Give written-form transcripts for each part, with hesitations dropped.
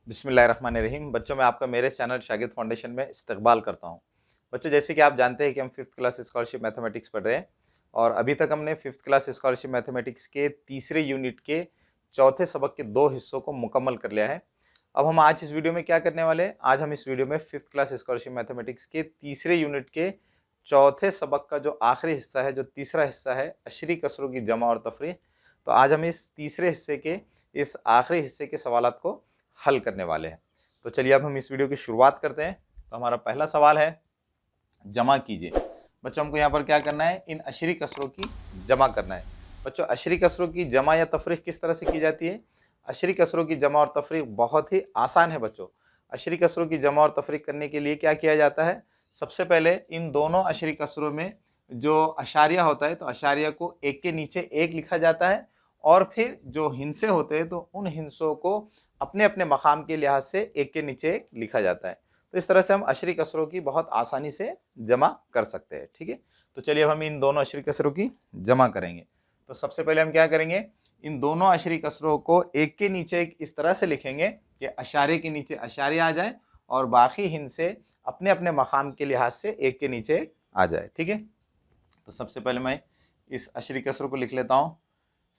बिस्मिल्लाहिर्रहमानिर्रहीम। बच्चों, मैं आपका मेरे चैनल शागिद फाउंडेशन में इस्तकबाल करता हूं। बच्चों, जैसे कि आप जानते हैं कि हम फिफ्थ क्लास स्कॉलरशिप मैथमेटिक्स पढ़ रहे हैं और अभी तक हमने फिफ्थ क्लास स्कॉलरशिप मैथमेटिक्स के तीसरे यूनिट के चौथे सबक के दो हिस्सों को मुकम्मल कर लिया है। अब हम आज इस वीडियो में क्या करने वाले हैं, आज हम इस वीडियो में फिफ्थ क्लास स्कॉलरशिप मैथमेटिक्स के तीसरे यूनिट के चौथे सबक का जो आखिरी हिस्सा है, जो तीसरा हिस्सा है, अशरी कसरों की जमा और तफरीक, तो आज हम इस तीसरे हिस्से के इस आखिरी हिस्से के सवालात को हल करने वाले हैं। तो चलिए अब हम इस वीडियो की शुरुआत करते हैं। तो हमारा पहला सवाल है, जमा कीजिए। बच्चों, हमको यहाँ पर क्या करना है, इन अशरी कसरों की जमा करना है। बच्चों, अशरी कसरों की जमा या तफरीक किस तरह से की जाती है? अशरी कसरों की जमा और तफरीक बहुत ही आसान है। बच्चों, अशरी कसरों की जमा और तफरीक करने के लिए क्या किया जाता है? सबसे पहले इन दोनों अशरी कसरों में जो अशारिया होता है, तो अशारिया को एक के नीचे एक लिखा जाता है और फिर जो हिंसे होते हैं, तो उन हिंसों को अपने अपने मकाम के लिहाज से एक के नीचे एक लिखा जाता है। तो इस तरह से हम अशरी कसरों की बहुत आसानी से जमा कर सकते हैं। ठीक है, तो चलिए अब हम इन दोनों अशरी कसरों की जमा करेंगे। तो सबसे पहले हम क्या करेंगे, इन दोनों अशरी कसरों को एक के नीचे एक इस तरह से लिखेंगे कि अशारे के नीचे अशारे आ जाए और बाकी हिंसे अपने अपने मकाम के लिहाज से एक के नीचे एक आ जाए। ठीक है, तो सबसे पहले मैं इस अशरी कसरों को लिख लेता हूँ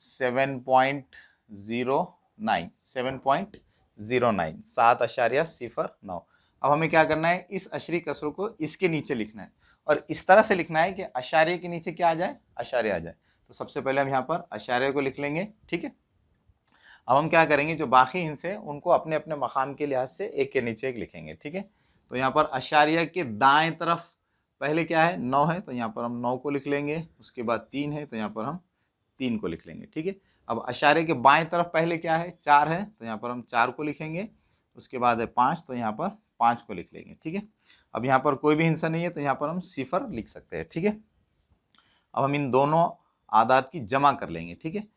7.09, 7.09, 7.09। अब हमें क्या करना है, इस अशरी कसरों को इसके नीचे लिखना है और इस तरह से लिखना है कि अशारे के नीचे क्या आ जाए, अशारे आ जाए। तो सबसे पहले हम यहाँ पर अशारे को लिख लेंगे। ठीक है, अब हम क्या करेंगे, जो बाकी हिंसे हैं उनको अपने अपने मकाम के लिहाज से एक के नीचे एक लिखेंगे। ठीक है, तो यहाँ पर अशारिया के दाएं तरफ पहले क्या है, 9 है, तो यहाँ पर हम 9 को लिख लेंगे। उसके बाद 3 है, तो यहाँ पर हम 3 को लिख लेंगे। ठीक है, अब अशारे के बाएं तरफ पहले क्या है, 4 है, तो यहाँ पर हम 4 को लिखेंगे। उसके बाद है 5, तो यहाँ पर 5 को लिख लेंगे। ठीक है, अब यहाँ पर कोई भी हिंसा नहीं है, तो यहाँ पर हम सिफर लिख सकते हैं। ठीक है, अब हम इन दोनों आदात की जमा कर लेंगे। ठीक है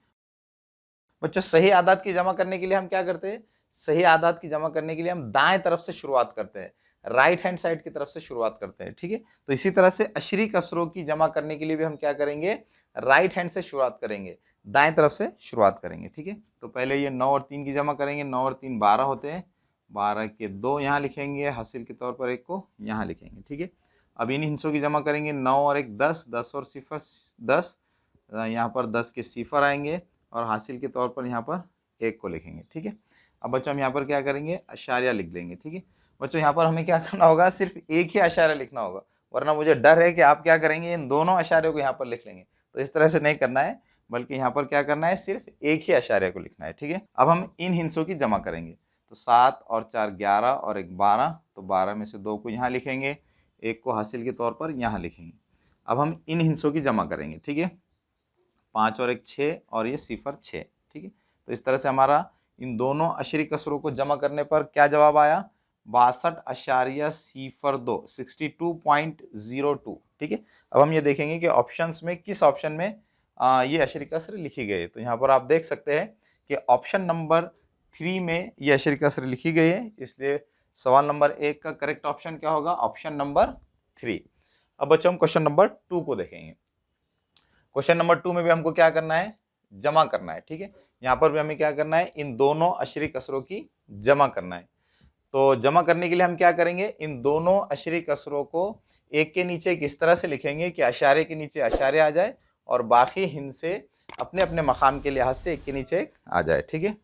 बच्चों, सही आदात की जमा करने के लिए हम क्या करते हैं, सही आदात की जमा करने के लिए हम दाएं तरफ से शुरुआत करते हैं, राइट हैंड साइड की तरफ से शुरुआत करते हैं। ठीक है, तो इसी तरह से अशरी कसरों की जमा करने के लिए भी हम क्या करेंगे, राइट हैंड से शुरुआत करेंगे, दाएं तरफ से शुरुआत करेंगे। ठीक है, तो पहले ये 9 और 3 की जमा करेंगे। 9 और 3 12 होते हैं, 12 के 2 यहाँ लिखेंगे, हासिल के तौर पर 1 को यहाँ लिखेंगे। ठीक है, अब इन हिस्सों की जमा करेंगे, 9 और 1 10, 10 और सिफर 10, यहाँ पर 10 के सिफर आएंगे और हासिल के तौर पर यहाँ पर 1 को लिखेंगे। ठीक है, अब बच्चों हम यहाँ पर क्या करेंगे, अशारिया लिख देंगे। ठीक है बच्चों, यहाँ पर हमें क्या करना होगा, सिर्फ एक ही अशारिया लिखना होगा, वरना मुझे डर है कि आप क्या करेंगे, इन दोनों अशारियों को यहाँ पर लिख लेंगे। तो इस तरह से नहीं करना है, बल्कि यहाँ पर क्या करना है, सिर्फ एक ही अशारिया को लिखना है। ठीक है, अब हम इन हिंसों की जमा करेंगे। तो 7 और 4 11 और 1 12, तो 12 में से 2 को यहाँ लिखेंगे, 1 को हासिल के तौर पर यहाँ लिखेंगे। अब हम इन हिंसों की जमा करेंगे। ठीक है, 5 और 1 6 और ये सिफर 6। ठीक है, तो इस तरह से हमारा इन दोनों अशरी कसरों को जमा करने पर क्या जवाब आया, 62.02, 62.02। ठीक है, अब हम ये देखेंगे कि ऑप्शंस में किस ऑप्शन में ये अशरी कसर लिखी गई है। तो यहाँ पर आप देख सकते हैं कि ऑप्शन नंबर 3 में ये अशरी कसर लिखी गई है, इसलिए सवाल नंबर 1 का करेक्ट ऑप्शन क्या होगा, ऑप्शन नंबर 3। अब बच्चों हम क्वेश्चन नंबर 2 को देखेंगे। क्वेश्चन नंबर 2 में भी हमको क्या करना है, जमा करना है। ठीक है, यहाँ पर भी हमें क्या करना है, इन दोनों अशरी कसरों की जमा करना है। तो जमा करने के लिए हम क्या करेंगे, इन दोनों अशरी कसरों को एक के नीचे किस तरह से लिखेंगे कि अशारे के नीचे अशारे आ जाए और बाकी हिंसे अपने अपने मकाम के लिहाज से एक के नीचे एक आ जाए। ठीक है,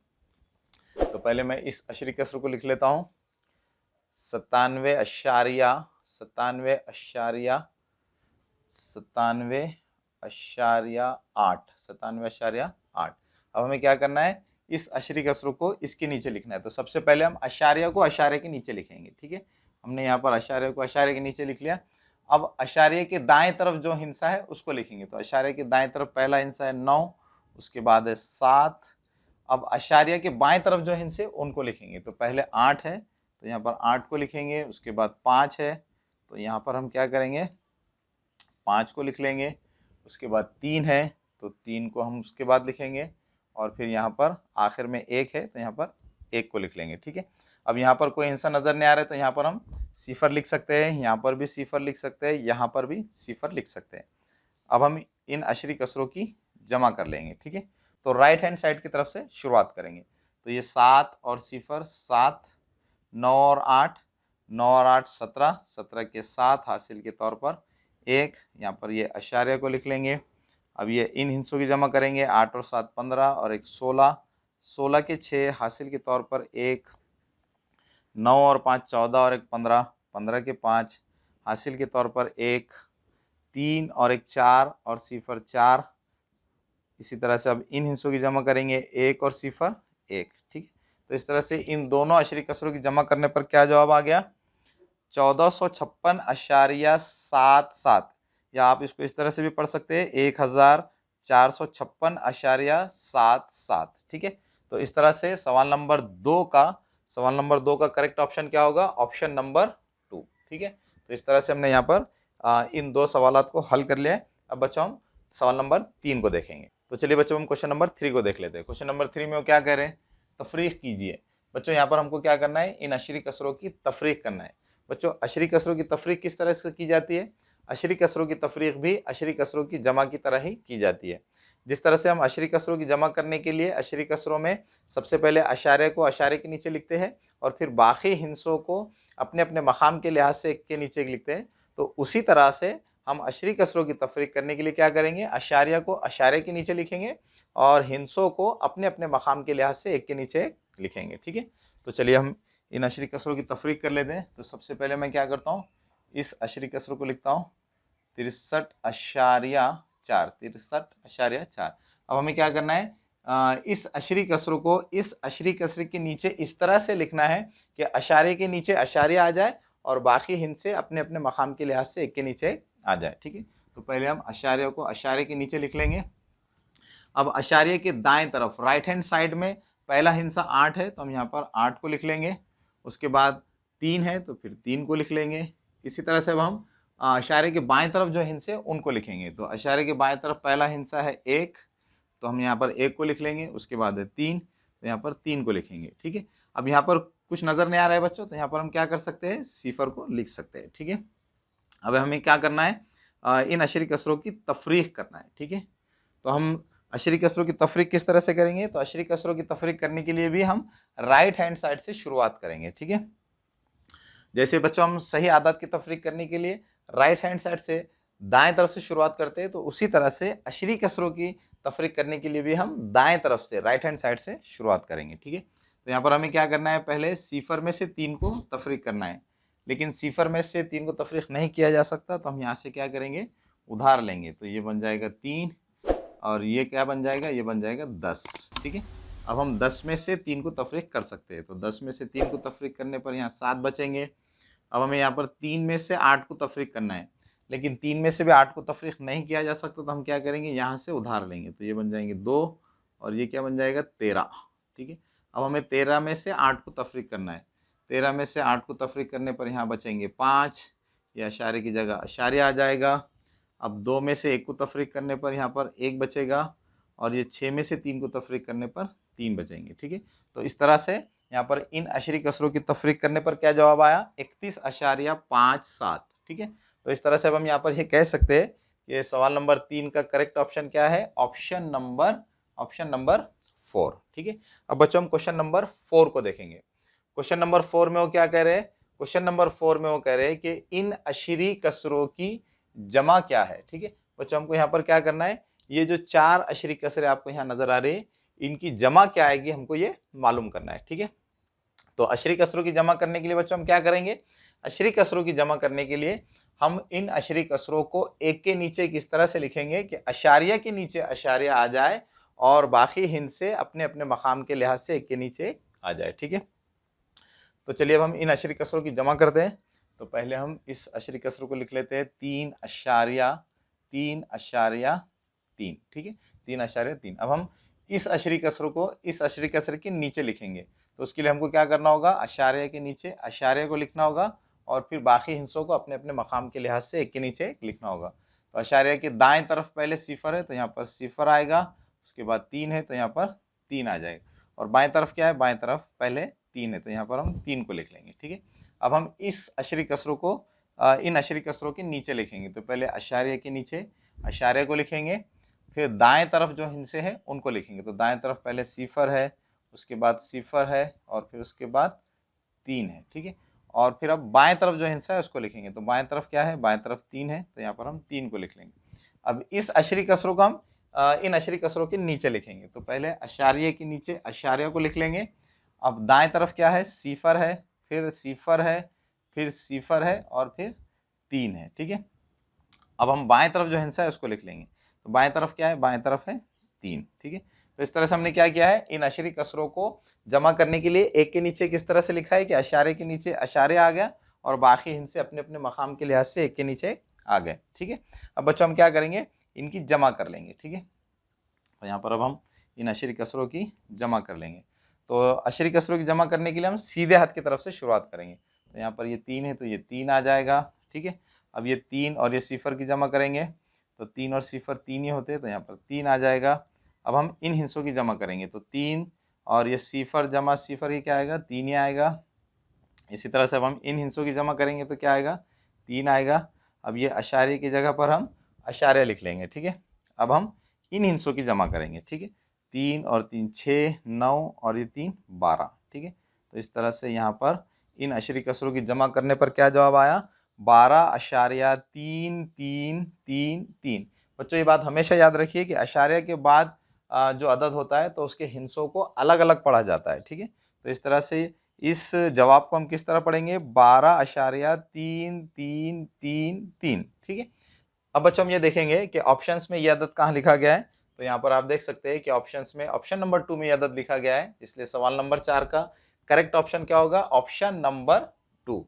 तो पहले मैं इस अशरी कसर को लिख लेता हूँ, 97.8, 97.8। अब हमें क्या करना है, इस अशरी कसरों को इसके नीचे लिखना है। तो सबसे पहले हम अशारिया को अशारे के नीचे लिखेंगे। ठीक है, हमने यहाँ पर अशारे को अशारे के नीचे लिख लिया। अब अशारिया के दाएं तरफ जो हिंसा है उसको लिखेंगे। तो अशारे के दाएं तरफ पहला हिंसा है 9, उसके बाद है 7। अब अशारिया के बाएं तरफ जो हिंसे उनको लिखेंगे। तो पहले 8 है, तो यहाँ पर 8 को लिखेंगे। उसके बाद 5 है, तो यहाँ पर हम क्या करेंगे, 5 को लिख लेंगे। उसके बाद 3 है, तो 3 को हम उसके बाद लिखेंगे और फिर यहाँ पर आखिर में 1 है, तो यहाँ पर 1 को लिख लेंगे। ठीक है, अब यहाँ पर कोई हिंसा नज़र नहीं आ रहा है, तो यहाँ पर हम सिफर लिख सकते हैं, यहाँ पर भी सिफर लिख सकते हैं, यहाँ पर भी सिफर लिख सकते हैं। अब हम इन अशरी कसरों की जमा कर लेंगे। ठीक है, तो राइट हैंड साइड की तरफ से शुरुआत करेंगे। तो ये 7 और सिफर 7, 9 और 8, 9 और 8 17, 17 के 7 हासिल के तौर पर 1, यहाँ पर ये अशार्य को लिख लेंगे। अब ये इन हिस्सों की जमा करेंगे, 8 और 7 15 और एक 16, 16 के 6 हासिल के तौर पर 1, 9 और 5 14 और एक 15, 15 के 5 हासिल के तौर पर 1, 3 और एक 4 और 0 4। इसी तरह से अब इन हिस्सों की जमा करेंगे, 1 और 0 1। ठीक है, तो इस तरह से इन दोनों अशरी कसरों की जमा करने पर क्या जवाब आ गया? 1456.77, या आप इसको इस तरह से भी पढ़ सकते हैं 1456.77। ठीक है, तो इस तरह से सवाल नंबर 2 का करेक्ट ऑप्शन क्या होगा? Option number 2। ठीक है, तो इस तरह से हमने यहाँ पर इन 2 सवालात को हल कर लिया है। अब बच्चों हम सवाल नंबर 3 को देखेंगे। तो चलिए बच्चों हम क्वेश्चन नंबर 3 को देख लेते हैं। क्वेश्चन नंबर 3 में वो क्या कह रहे हैं? तफरीक कीजिए। बच्चों यहाँ पर हमको क्या करना है? इन अशरी कसरों की तफरीक करना है। बच्चों अशरी कसरों की तफरीक किस तरह से की जाती है? अशरी कसरों की तफरीक भी अशरी कसरों की जमा की तरह ही की जाती है। जिस तरह से हम अशरी कसरों की जमा करने के लिए अशरी कसरों में सबसे पहले अशारे को अशारे के नीचे लिखते हैं और फिर बाकी हिस्सों को अपने अपने मकाम के लिहाज से एक के नीचे एक लिखते हैं, तो उसी तरह से हम अशरी कसरों की तफरीक करने के लिए क्या करेंगे? अशारिया को अशारे के नीचे लिखेंगे और हिस्सों को अपने अपने मकाम के लिहाज से एक के नीचे एक लिखेंगे। ठीक है, तो चलिए हम इन अशरी कसरों की तफरीक कर लेते हैं। तो सबसे पहले मैं क्या करता हूँ? इस अशरी कसरों को लिखता हूँ 63.4, 63.4। अब हमें क्या करना है? इस अशरी कसरों को इस अशरी कसरे के नीचे इस तरह से लिखना है कि अशारे के नीचे अशारे आ जाए और बाकी हिस्से अपने अपने मकाम के लिहाज से एक के नीचे आ जाए। ठीक है, तो पहले हम अशारे को अशारे के नीचे लिख लेंगे। अब अशारे के दाएं तरफ राइट हैंड साइड में पहला हिस्सा 8 है, तो हम यहाँ पर 8 को लिख लेंगे। उसके बाद 3 है तो फिर 3 को लिख लेंगे। इसी तरह से अब हम अशारे के बाएं तरफ जो हिस्से उनको लिखेंगे। तो अशारे के बाएं तरफ पहला हिस्सा है 1, तो हम यहाँ पर 1 को लिख लेंगे। उसके बाद है 3, तो यहाँ पर 3 को लिखेंगे। ठीक है, अब यहाँ पर कुछ नज़र नहीं आ रहा है बच्चों, तो यहाँ पर हम क्या कर सकते हैं? 0 को लिख सकते हैं। ठीक है, अब हमें क्या करना है? इन अशरी कसरों की तफरीक करना है। ठीक है, तो हम अशरी कसरों की तफरीक किस तरह से करेंगे? तो अशरी कसरों की तफरीक करने के लिए भी हम राइट हैंड साइड से शुरुआत करेंगे। ठीक है, जैसे बच्चों हम सही आदत की तफरीक करने के लिए राइट हैंड साइड से दाएं तरफ से शुरुआत करते हैं, तो उसी तरह से अशरी कसरों की तफरीक करने के लिए भी हम दाएं तरफ से राइट हैंड साइड से शुरुआत करेंगे। ठीक है, तो यहाँ पर हमें क्या करना है? पहले 0 में से 3 को तफरीक करना है, लेकिन 0 में से 3 को तफरीक नहीं किया जा सकता, तो हम यहाँ से क्या करेंगे? उधार लेंगे। तो ये बन जाएगा 3 और ये क्या बन जाएगा? ये बन जाएगा 10। ठीक है, अब हम 10 में से 3 को तफरीक कर सकते हैं, तो 10 में से 3 को तफरीक करने पर यहाँ 7 बचेंगे। अब हमें यहाँ पर 3 में से 8 को तफरीक करना है, लेकिन 3 में से भी 8 को तफरीक नहीं किया जा सकता, तो हम क्या करेंगे? यहाँ से उधार लेंगे। तो ये बन जाएंगे 2 और ये क्या बन जाएगा? 13। ठीक है, अब हमें 13 में से 8 को तफरीक करना है। 13 में से 8 को तफरीक करने पर यहाँ बचेंगे 5, ये अशारे की जगह अशारे आ जाएगा। अब 2 में से 1 को तफरीक करने पर यहाँ पर 1 बचेगा और ये 6 में से 3 को तफरीक करने पर 3 बचेंगे। ठीक है, तो इस तरह से यहाँ पर इन अशरी कसरों की तफरीक करने पर क्या जवाब आया? 31.57। ठीक है, तो इस तरह से अब हम यहाँ पर ये कह सकते हैं कि सवाल नंबर 3 का करेक्ट ऑप्शन क्या है? Option number 4। ठीक है, अब बच्चों हम क्वेश्चन नंबर 4 को देखेंगे। क्वेश्चन नंबर 4 में वो क्या कह रहे हैं? क्वेश्चन नंबर 4 में वो कह रहे हैं कि इन अशरी कसरों की जमा क्या है। ठीक है, बच्चों हमको यहाँ पर क्या करना है? ये जो 4 अशरी कसरे आपको यहाँ नजर आ रही है, इनकी जमा क्या आएगी हमको ये मालूम करना है। ठीक है, तो अशरी कसरों की जमा करने के लिए बच्चों हम क्या करेंगे? अशरी कसरों की जमा करने के लिए हम इन अशरी कसरों को एक के नीचे किस तरह से लिखेंगे कि अशारिया के नीचे अशारिया आ जाए और बाकी हिस्से अपने अपने मकाम के लिहाज से एक के नीचे आ जाए। ठीक है, तो चलिए अब हम इन अशरी कसरों की जमा करते हैं। तो पहले हम इस अशरी कसरों को लिख लेते हैं 3.3। ठीक है, 3.3। अब हम इस अशरी कसरों को इस अशरी कसर के नीचे लिखेंगे, तो उसके लिए हमको क्या करना होगा? अशारे के नीचे अशारे को लिखना होगा और फिर बाकी हिस्सों को अपने अपने मकाम के लिहाज से एक के नीचे एक लिखना होगा। तो अशारे के दाएं तरफ पहले 0 है, तो यहाँ पर 0 आएगा। उसके बाद 3 है, तो यहाँ पर 3 आ जाएगा। और बाएं तरफ क्या है? बाएं तरफ पहले 3 है, तो यहाँ पर हम 3 को लिख लेंगे। ठीक है, अब हम इस अशरी कसरों को इन अशरी कसरों के नीचे लिखेंगे। तो पहले अशारे के नीचे अशारे को लिखेंगे, फिर दाएं तरफ जो हिस्से हैं उनको लिखेंगे। तो दाएं तरफ पहले 0 है, उसके बाद 0 है और फिर उसके बाद 3 है, ठीक है। और फिर अब बाएं तरफ जो हिस्सा है उसको लिखेंगे, तो बाएं तरफ क्या है, बाएं तरफ 3 है, तो यहाँ पर हम 3 को लिख लेंगे। अब इस अशरी कसरों को हम इन अशरी कसरों के नीचे लिखेंगे, तो पहले अशारिये के नीचे अशारिया को लिख लेंगे। अब दाएं तरफ क्या है, सिफर है, फिर सिफर है, फिर सिफर है और फिर 3 है, ठीक है। अब हम बाएं तरफ जो हिस्सा है उसको लिख लेंगे, तो बाएं तरफ क्या है, बाएं तरफ है 3, ठीक है। तो इस तरह से हमने क्या किया है, इन अशरी कसरों को जमा करने के लिए एक के नीचे किस तरह से लिखा है कि अशारे के नीचे अशारे आ गया और बाकी हिस्से अपने अपने मकाम के लिहाज से एक के नीचे आ गए, ठीक है। अब बच्चों हम क्या करेंगे, इनकी जमा कर लेंगे, ठीक है। तो यहाँ पर अब हम इन अशरी कसरों की जमा कर लेंगे। तो अशरी कसरों की जमा करने के लिए हम सीधे हाथ की तरफ से शुरुआत करेंगे, तो यहाँ पर ये 3 है तो ये 3 आ जाएगा, ठीक है। अब ये 3 और ये सिफर की जमा करेंगे, तो 3 और सिफर 3 ही होते हैं, तो यहाँ पर 3 आ जाएगा। अब हम इन हिस्सों की जमा करेंगे, तो 3 और ये सिफर जमा सिफर, ये क्या आएगा, 3 ही आएगा। इसी तरह से अब हम इन हिस्सों की जमा करेंगे तो क्या आएगा, 3 आएगा। अब ये अशारे की जगह पर हम अशारे लिख लेंगे, ठीक है। अब हम इन हिस्सों की जमा करेंगे, ठीक है। 3 और 3 6, 9 और ये 3 12, ठीक है। तो इस तरह से यहाँ पर इन अशरी कसरों की जमा करने पर क्या जवाब आया, 12.3333। बच्चों ये बात हमेशा याद रखिए कि अशारिया के बाद जो अदद होता है तो उसके हिस्सों को अलग अलग पढ़ा जाता है, ठीक है। तो इस तरह से इस जवाब को हम किस तरह पढ़ेंगे, 12.3333, ठीक है। अब बच्चों हम ये देखेंगे कि ऑप्शंस में ये अदद कहाँ लिखा गया है, तो यहाँ पर आप देख सकते हैं कि ऑप्शंस में ऑप्शन नंबर 2 में ये अदद लिखा गया है, इसलिए सवाल नंबर 4 का करेक्ट ऑप्शन क्या होगा, ऑप्शन नंबर 2।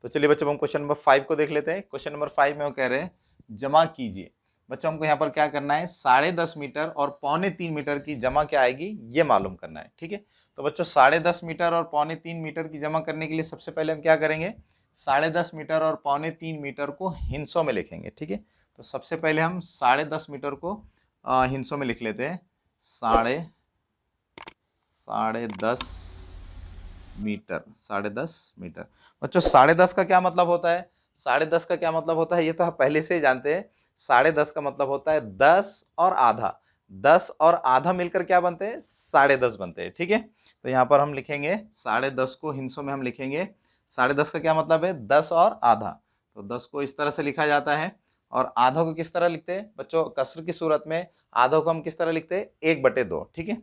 तो चलिए बच्चों हम क्वेश्चन नंबर 5 को देख लेते हैं। क्वेश्चन नंबर 5 में वो कह रहे हैं जमा कीजिए। बच्चों हमको यहाँ पर क्या करना है, 10.5 मीटर और 3.25 मीटर की जमा क्या आएगी ये मालूम करना है, ठीक है। तो बच्चों 10.5 मीटर और 3.25 मीटर की जमा करने के लिए सबसे पहले हम क्या करेंगे, 10.5 मीटर और 3.25 मीटर को हिस्सों में लिखेंगे, ठीक है। तो सबसे पहले हम 10.5 मीटर को हिस्सों में लिख लेते हैं, 10.5 मीटर, 10.5 मीटर। बच्चों 10.5 का क्या मतलब होता है, 10.5 का क्या मतलब होता है ये तो आप पहले से ही जानते हैं। 10.5 का मतलब होता है 10 और आधा, 10 और आधा मिलकर क्या बनते हैं, 10.5 बनते हैं, ठीक है। तो यहाँ पर हम लिखेंगे 10.5 को हिस्सों में हम लिखेंगे, 10.5 का क्या मतलब है, 10 और आधा। तो 10 को इस तरह से लिखा जाता है और आधा को किस तरह लिखते हैं बच्चों, कसर की सूरत में आधा को हम किस तरह लिखते हैं, 1/2, ठीक है।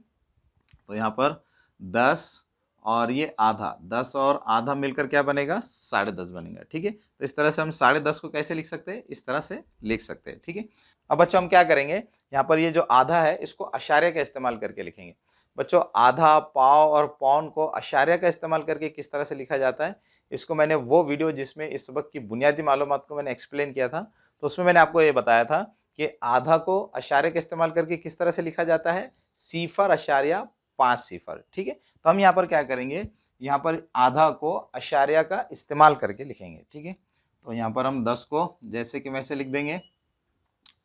तो यहाँ पर 10 और ये आधा, 10 और आधा मिलकर क्या बनेगा, 10.5 बनेगा, ठीक है। तो इस तरह से हम 10.5 को कैसे लिख सकते हैं, इस तरह से लिख सकते हैं, ठीक है। अब बच्चों हम क्या करेंगे, यहाँ पर ये जो आधा है इसको अशारे का इस्तेमाल करके लिखेंगे। बच्चों आधा, पाव और पौन को अशारे का इस्तेमाल करके किस तरह से लिखा जाता है, इसको मैंने वो वीडियो जिसमें इस सबक की बुनियादी मालूमात को मैंने एक्सप्लेन किया था, तो उसमें मैंने आपको ये बताया था कि आधा को अशारे का इस्तेमाल करके किस तरह से लिखा जाता है, 0.5 सिफर, ठीक है। तो हम यहाँ पर क्या करेंगे, यहाँ पर आधा को अशारिया का इस्तेमाल करके लिखेंगे, ठीक है। तो यहाँ पर हम 10 को जैसे कि वैसे लिख देंगे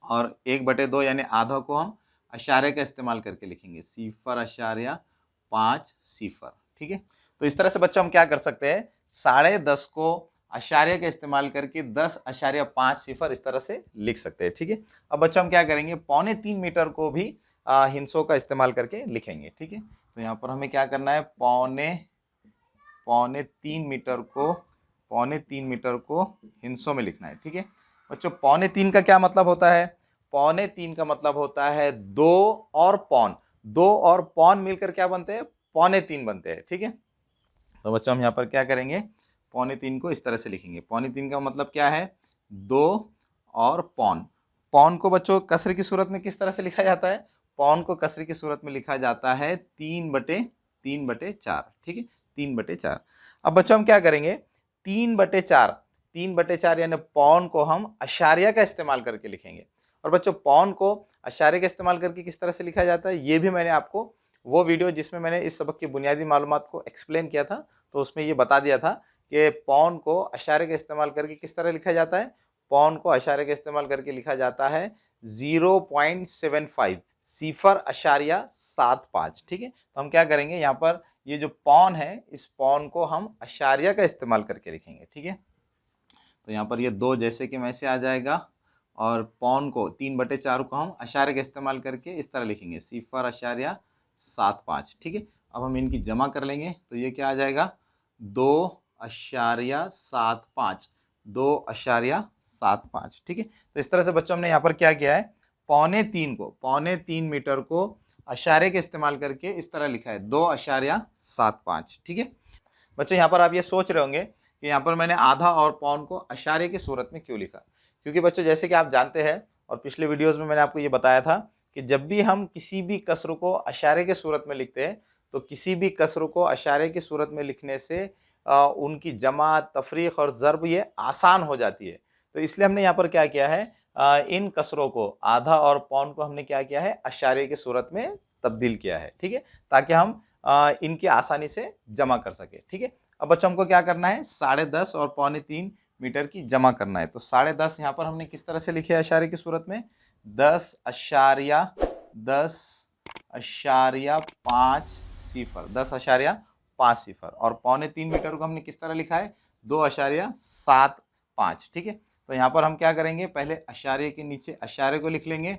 और 1/2 यानी आधा को हम अशारे का इस्तेमाल करके लिखेंगे, 0.5 सिफर, ठीक है। तो इस तरह से बच्चों हम क्या कर सकते हैं, 10.5 को अशारे का इस्तेमाल करके 10.5 सिफर इस तरह से लिख सकते हैं, ठीक है। अब बच्चों हम क्या करेंगे, 3.25 मीटर को भी हिस्सों का इस्तेमाल करके लिखेंगे, ठीक है। तो यहाँ पर हमें क्या करना है, 3.25 मीटर को हिस्सों में लिखना है, ठीक है। बच्चों 3.25 का क्या मतलब होता है, 3.25 का मतलब होता है 2 और पौन, 2 और पौन मिलकर क्या बनते हैं, 3.25 बनते हैं, ठीक है। तो बच्चों हम यहाँ पर क्या करेंगे, 3.25 को इस तरह से लिखेंगे। 3.25 का मतलब क्या है, 2 और पौन। पौन को बच्चों कसर की सूरत में किस तरह से लिखा जाता है, पौन को कसर की सूरत में लिखा जाता है 3/4, ठीक है, 3/4। अब बच्चों हम क्या करेंगे, 3/4 यानी पौन को हम अशारिया का इस्तेमाल करके लिखेंगे। और बच्चों पौन को अशारे का इस्तेमाल करके किस तरह से लिखा जाता है ये भी मैंने आपको वो वीडियो जिसमें मैंने इस सबक की बुनियादी मालूमात को एक्सप्लेन किया था तो उसमें ये बता दिया था कि पौन को अशारे का इस्तेमाल करके किस तरह लिखा जाता है, पौन को अशारे का इस्तेमाल करके लिखा जाता है 0.75 0.75, ठीक है। तो हम क्या करेंगे, यहाँ पर ये जो पौन है इस पौन को हम अशारिया का इस्तेमाल करके लिखेंगे, ठीक है। तो यहाँ पर ये 2 जैसे कि वैसे आ जाएगा और पौन को 3/4 को हम अशारे का इस्तेमाल करके इस तरह लिखेंगे, 0.75 2.75, ठीक है। अब हम इनकी जमा कर लेंगे तो ये क्या आ जाएगा, 2.75, 2.75, ठीक है। तो इस तरह से बच्चों हमने यहाँ पर क्या किया है, 3.25 को अशारे के इस्तेमाल करके इस तरह लिखा है 2.75, ठीक है। बच्चों यहाँ पर आप ये सोच रहे होंगे कि यहाँ पर मैंने आधा और पौन को अशारे की सूरत में क्यों लिखा, क्योंकि बच्चों जैसे कि आप जानते हैं और पिछले वीडियोस में मैंने आपको ये बताया था कि जब भी हम किसी भी कसर को अशारे के सूरत में लिखते हैं तो किसी भी कसर को अशारे की सूरत में लिखने से उनकी जमा, तफरीक और ज़र्ब ये आसान हो जाती है। तो इसलिए हमने यहाँ पर क्या किया है, इन कसरों को आधा और पौन को हमने क्या किया है, अशारे की सूरत में तब्दील किया है, ठीक है, ताकि हम इनकी आसानी से जमा कर सके, ठीक है। अब बच्चों हमको क्या करना है, 10.5 और 2.25 की जमा करना है। तो 10.5 यहाँ पर हमने किस तरह से लिखे अशारे की सूरत में, 10.5 और 2.25 को हमने किस तरह लिखा है, 2.75, ठीक है। तो यहाँ पर हम क्या करेंगे, पहले अशारे के नीचे अशारे को लिख लेंगे,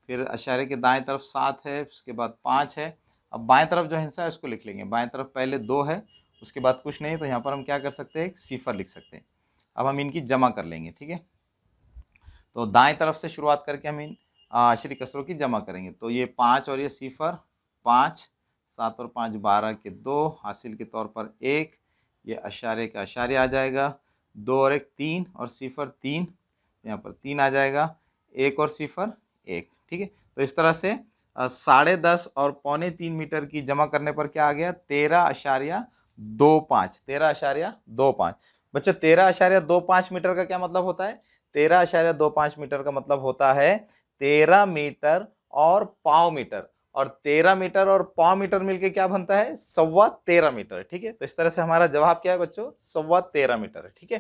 फिर अशारे के दाएं तरफ 7 है, उसके बाद 5 है। अब बाएं तरफ जो हिस्सा है उसको लिख लेंगे, बाएं तरफ पहले 2 है, उसके बाद कुछ नहीं, तो यहाँ पर हम क्या कर सकते हैं, एक सिफर लिख सकते हैं। अब हम इनकी जमा कर लेंगे, ठीक है। तो दाएं तरफ से शुरुआत करके हम इन अशरी कसरों की जमा करेंगे। तो ये 5 और ये सिफर, 5, 7 और 5 12 के 2, हासिल के तौर पर 1, ये अशारे का अशारे आ जाएगा, 2 और 1 3 और सिफर 3, यहाँ पर 3 आ जाएगा, 1 और सिफर 1, ठीक है। तो इस तरह से 10.5 और 2.25 की जमा करने पर क्या आ गया, 13.25। बच्चों 13.25 मीटर का क्या मतलब होता है, 13.25 मीटर का मतलब होता है 13 मीटर और पाव मीटर, और 13 मीटर और पाव मीटर मिलके क्या बनता है, 13.25 मीटर, ठीक है। तो इस तरह से हमारा जवाब क्या है बच्चों, 13.25 मीटर है, ठीक है।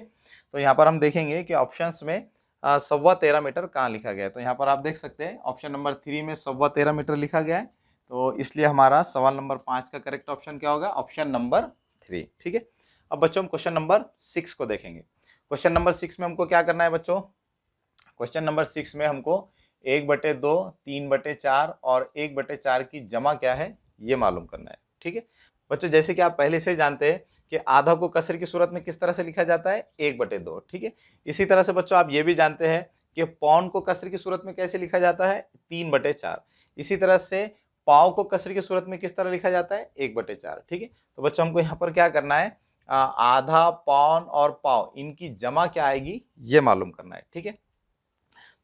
तो यहाँ पर हम देखेंगे कि ऑप्शंस में 13.25 मीटर कहाँ लिखा गया है। तो यहाँ पर आप देख सकते हैं ऑप्शन नंबर 3 में 13.25 मीटर लिखा गया है। तो इसलिए हमारा सवाल नंबर 5 का करेक्ट ऑप्शन क्या होगा, ऑप्शन नंबर 3, ठीक है। अब बच्चों हम क्वेश्चन नंबर 6 को देखेंगे। क्वेश्चन नंबर 6 में हमको क्या करना है बच्चों, क्वेश्चन नंबर 6 में हमको 1/2, 3/4 और 1/4 की जमा क्या है ये मालूम करना है, ठीक है। बच्चों जैसे कि आप पहले से जानते हैं कि आधा को कसर की सूरत में किस तरह से लिखा जाता है, 1/2, ठीक है। इसी तरह से बच्चों आप ये भी जानते हैं कि पौन को कसर की सूरत में कैसे लिखा जाता है, 3/4। इसी तरह से पाव को कसर की सूरत में किस तरह लिखा जाता है, 1/4, ठीक है। तो बच्चों हमको यहाँ पर क्या करना है, आधा, पौन और पाव इनकी जमा क्या आएगी ये मालूम करना है, ठीक है।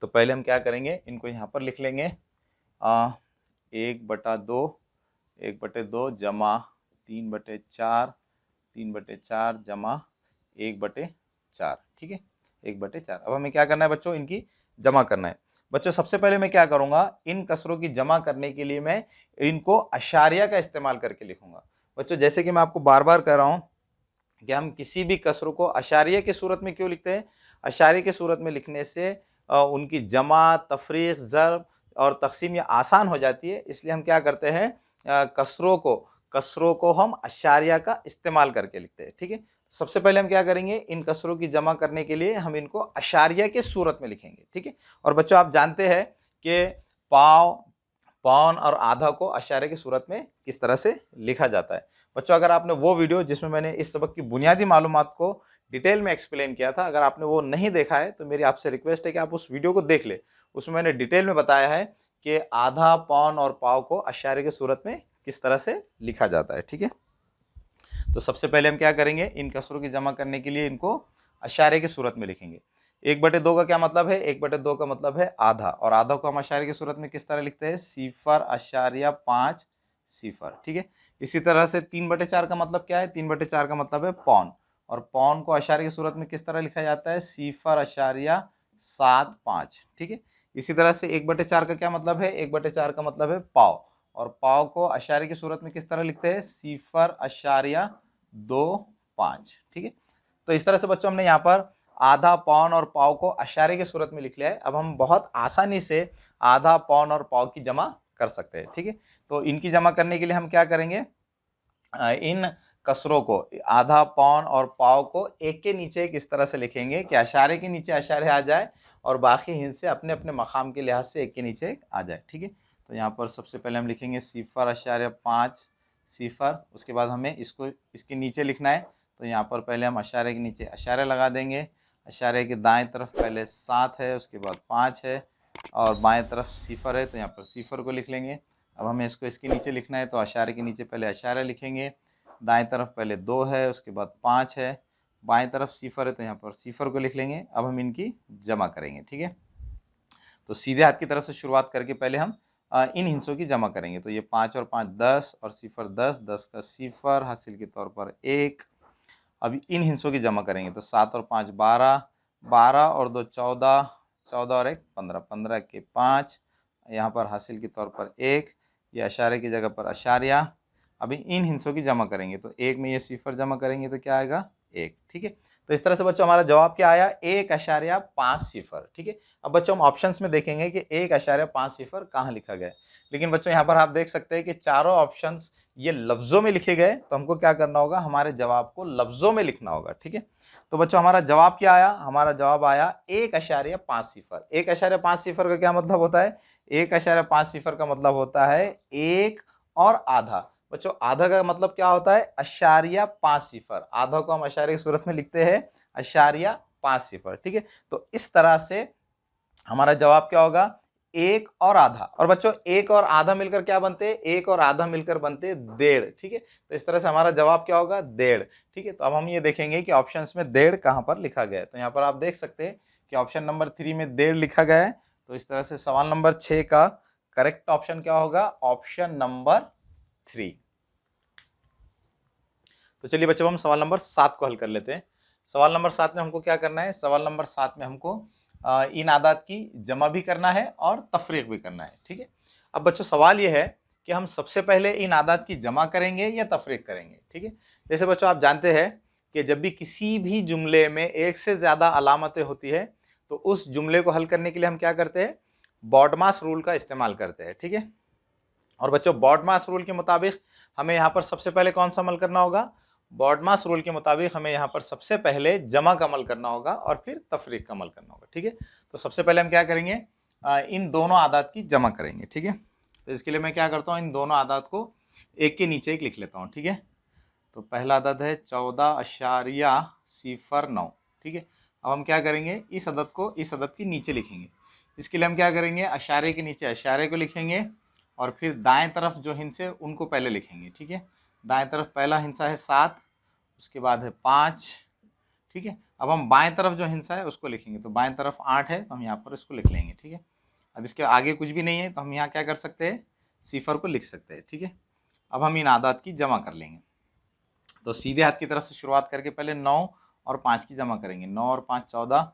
तो पहले हम क्या करेंगे, इनको यहाँ पर लिख लेंगे, 1/2 जमा 3/4, 3/4 जमा 1/4, ठीक है, 1/4। अब हमें क्या करना है बच्चों, इनकी जमा करना है। बच्चों सबसे पहले मैं क्या करूँगा, इन कसरों की जमा करने के लिए मैं इनको अशारिया का इस्तेमाल करके लिखूंगा। बच्चों जैसे कि मैं आपको बार बार कह रहा हूँ कि हम किसी भी कसरों को अशारिया की सूरत में क्यों लिखते हैं, अशारिया की सूरत में लिखने से उनकी जमा, तफरीक, ज़र्ब और तकसीम ये आसान हो जाती है। इसलिए हम क्या करते हैं, कसरों को हम अशारिया का इस्तेमाल करके लिखते हैं, ठीक है। सबसे पहले हम क्या करेंगे, इन कसरों की जमा करने के लिए हम इनको अशारिया के सूरत में लिखेंगे, ठीक है। और बच्चों आप जानते हैं कि पाव, पौन और आधा को अशारे की सूरत में किस तरह से लिखा जाता है। बच्चों अगर आपने वो वीडियो जिसमें मैंने इस सबक की बुनियादी मालूमात को डिटेल में एक्सप्लेन किया था, अगर आपने वो नहीं देखा है तो मेरी आपसे रिक्वेस्ट है कि आप उस वीडियो को देख ले। उसमें मैंने डिटेल में बताया है कि आधा, पौन और पाव को अशारे की सूरत में किस तरह से लिखा जाता है, ठीक है। तो सबसे पहले हम क्या करेंगे, इन कसरों की जमा करने के लिए इनको अशारे की सूरत में लिखेंगे। 1/2 का क्या मतलब है, 1/2 का मतलब है आधा, और आधा को हम अशारे की सूरत में किस तरह लिखते हैं, 0.5 सिफर, ठीक है। इसी तरह से 3/4 का मतलब क्या है, 3/4 का मतलब है पौन, और पौन को अशारे की सूरत में किस तरह लिखा जाता है, 0.75, ठीक है। इसी तरह से 1/4 का क्या मतलब है, 1/4 का मतलब है पाव, और पाव को अशारे की सूरत में किस तरह लिखते हैं, 0.25, ठीक है। तो इस तरह से बच्चों हमने यहाँ पर आधा, पौन और पाव को अशारे की सूरत में लिख लिया है। अब हम बहुत आसानी से आधा, पौन और पाव की जमा कर सकते हैं, ठीक है। तो इनकी जमा करने के लिए हम क्या करेंगे, इन कसरों को आधा, पौन और पाव को एक के नीचे एक इस तरह से लिखेंगे कि अशारे के नीचे अशारे आ जाए और बाकी हिस्से अपने अपने मकाम के लिहाज से एक के नीचे एक आ जाए, ठीक है। तो यहाँ पर सबसे पहले हम लिखेंगे 0.5 सिफर, उसके बाद हमें इसको इसके नीचे लिखना है। तो यहाँ पर पहले हम अशारे के नीचे अशारे लगा देंगे। अशारे के दाएं तरफ पहले 7 है, उसके बाद 5 है और बाएं तरफ सिफर है, तो यहाँ पर सिफर को लिख लेंगे। अब हमें इसको इसके नीचे लिखना है, तो अशारे के नीचे पहले अशारा लिखेंगे। दाएं तरफ पहले 2 है, उसके बाद 5 है, बाएं तरफ सिफर है, तो यहाँ पर सिफर को लिख लेंगे। अब हम इनकी जमा करेंगे, ठीक है। तो सीधे हाथ की तरफ से शुरुआत करके पहले हम इन हिस्सों की जमा करेंगे। तो ये 5 और 5 10 और सिफर 10, 10 का सिफर हासिल के तौर पर 1। अब इन हिस्सों की जमा करेंगे, तो 7 और 5 12, 12 और 2 14, 14 और 1 15, 15 के 5, यहाँ पर हासिल के तौर पर 1, ये अशारे की जगह पर अशारिया। अभी इन हिस्सों की जमा करेंगे, तो 1 में ये सिफर जमा करेंगे तो क्या आएगा 1, ठीक है। तो इस तरह से बच्चों हमारा जवाब क्या आया 1.5 सिफर, ठीक है। अब बच्चों हम ऑप्शंस में देखेंगे कि 1.5 सिफर कहाँ लिखा गया है। लेकिन बच्चों यहाँ पर आप देख सकते हैं कि चारों ऑप्शंस ये लफ्जों में लिखे गए, तो हमको क्या करना होगा, हमारे जवाब को लफ्जों में लिखना होगा, ठीक है। तो बच्चों हमारा जवाब क्या आया, हमारा जवाब आया 1.5 सिफर। 1.5 सिफर का क्या मतलब होता है, 1.5 सिफर का मतलब होता है 1 और आधा। बच्चों आधा का मतलब क्या होता है, 0.5 सिफर। आधा को हम अशारे की सूरत में लिखते हैं 0.5 सिफर, ठीक है। तो इस तरह से हमारा जवाब क्या होगा 1 और आधा। और बच्चों 1 और आधा मिलकर क्या बनते हैं, 1 और आधा मिलकर बनते हैं 1.5, ठीक है। तो इस तरह से हमारा जवाब क्या होगा 1.5, ठीक है। तो अब हम ये देखेंगे कि ऑप्शंस में 1.5 कहां पर लिखा गया है। तो यहाँ पर आप देख सकते हैं कि ऑप्शन नंबर 3 में 1.5 लिखा गया है। तो इस तरह से सवाल नंबर 6 का करेक्ट ऑप्शन क्या होगा, ऑप्शन नंबर 3। तो चलिए बच्चों हम सवाल नंबर 7 को हल कर लेते हैं। सवाल नंबर 7 में हमको क्या करना है, सवाल नंबर 7 में हमको इन आदात की जमा भी करना है और तफरीक भी करना है, ठीक है। अब बच्चों सवाल ये है कि हम सबसे पहले इन आदात की जमा करेंगे या तफरीक करेंगे, ठीक है। जैसे बच्चों आप जानते हैं कि जब भी किसी भी जुमले में एक से ज़्यादा अलामतें होती है तो उस जुमले को हल करने के लिए हम क्या करते हैं, बॉडमास रूल का इस्तेमाल करते हैं, ठीक है। और बच्चों बॉडमास रूल के मुताबिक हमें यहाँ पर सबसे पहले कौन सा अमल करना होगा, बॉडमास रूल के मुताबिक हमें यहाँ पर सबसे पहले जमा का अमल करना होगा और फिर तफरीक का अमल करना होगा, ठीक है। तो सबसे पहले हम क्या करेंगे, इन दोनों आदात की जमा करेंगे, ठीक है। तो इसके लिए मैं क्या करता हूँ, इन दोनों आदात को एक के नीचे एक लिख लेता हूँ, ठीक है। तो पहला अदद है 14.09, ठीक है। अब हम क्या करेंगे, इस अदद को इस अदद के नीचे लिखेंगे। इसके लिए हम क्या करेंगे, अशारे के नीचे अशारे को लिखेंगे और फिर दाएं तरफ जो हिंस है उनको पहले लिखेंगे, ठीक है। दाएं तरफ पहला हिंसा है 7, उसके बाद है 5, ठीक है। अब हम बाएं तरफ जो हिंसा है उसको लिखेंगे, तो बाएं तरफ 8 है तो हम यहाँ पर इसको लिख लेंगे, ठीक है। अब इसके आगे कुछ भी नहीं है तो हम यहाँ क्या कर सकते हैं, सिफर को लिख सकते हैं, ठीक है। अब हम इन आदात की जमा कर लेंगे। तो सीधे हाथ की तरफ से शुरुआत करके पहले 9 और 5 की जमा करेंगे। 9 और 5 14,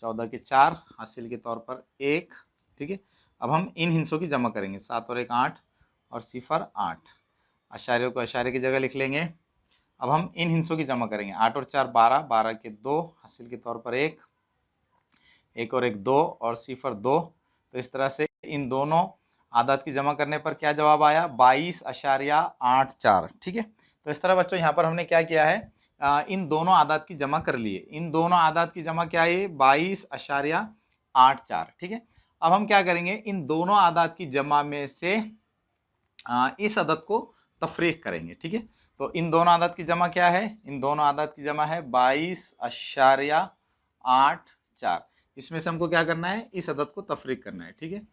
14 के 4 हासिल के तौर पर 1, ठीक है। अब हम इन हिंसों की जमा करेंगे। 7 और 1 8 और सिफर 8, अशारे को अशारे की जगह लिख लेंगे। अब हम इन हिंसों की जमा करेंगे। 8 और 4 12, 12 के 2 हासिल के तौर पर 1, 1 और 1 2 और सिफर 2। तो इस तरह से इन दोनों आदात की जमा करने पर क्या जवाब आया 22.84, ठीक है। तो इस तरह बच्चों यहाँ पर हमने क्या किया है, इन दोनों आदात की जमा कर लिए। इन दोनों आदात की जमा क्या है 22.84, ठीक है। अब हम क्या करेंगे, इन दोनों आदात की जमा में से इस अदद को तफरीक करेंगे, ठीक है। तो इन दोनों आदात की जमा क्या है, इन दोनों आदात की जमा है 22.84। इसमें से हमको क्या करना है, इस अदद को तफरीक करना है, ठीक है।